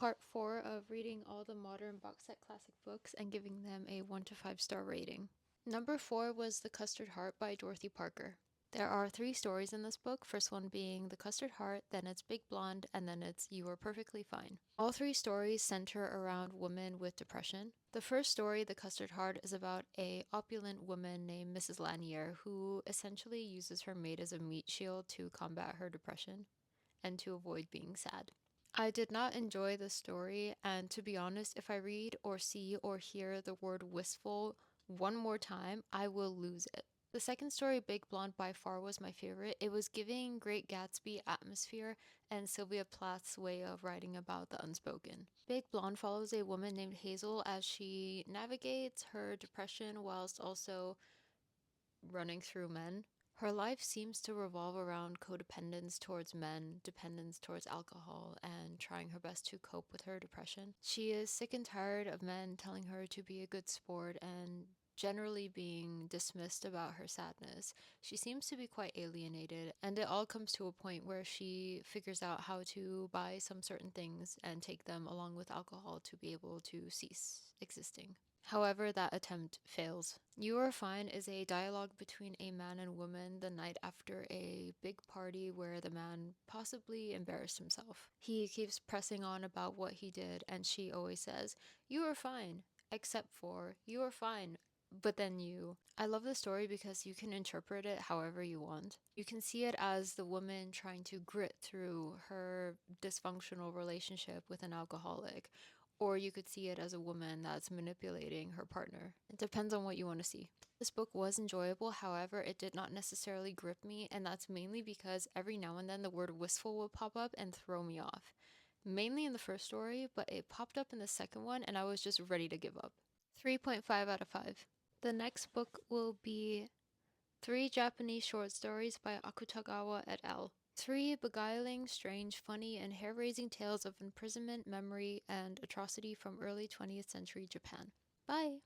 Part 4 of reading all the modern box set classic books and giving them a 1 to 5 star rating. Number 4 was The Custard Heart by Dorothy Parker. There are 3 stories in this book, first one being The Custard Heart, then it's Big Blonde, and then it's You Are Perfectly Fine. All 3 stories center around women with depression. The first story, The Custard Heart, is about a opulent woman named Mrs. Lanier who essentially uses her maid as a meat shield to combat her depression and to avoid being sad. I did not enjoy the story, and to be honest, if I read or see or hear the word wistful one more time, I will lose it. The second story, Big Blonde, by far was my favorite. It was giving Great Gatsby atmosphere and Sylvia Plath's way of writing about the unspoken. Big Blonde follows a woman named Hazel as she navigates her depression whilst also running through men. Her life seems to revolve around codependence towards men, dependence towards alcohol, and trying her best to cope with her depression. She is sick and tired of men telling her to be a good sport and generally being dismissed about her sadness. She seems to be quite alienated, and it all comes to a point where she figures out how to buy some certain things and take them along with alcohol to be able to cease existing. However, that attempt fails. You Are Fine is a dialogue between a man and woman the night after a big party where the man possibly embarrassed himself. He keeps pressing on about what he did, and she always says, "You are fine, except for, you are fine, but then you." I love the story because you can interpret it however you want. You can see it as the woman trying to grit through her dysfunctional relationship with an alcoholic, or you could see it as a woman that's manipulating her partner. It depends on what you want to see. This book was enjoyable, however, it did not necessarily grip me, and that's mainly because every now and then the word wistful would pop up and throw me off. Mainly in the first story, but it popped up in the second one, and I was just ready to give up. 3.5 out of 5. The next book will be 3 Japanese Short Stories by Akutagawa et al. 3 beguiling, strange, funny, and hair-raising tales of imprisonment, memory, and atrocity from early 20th century Japan. Bye!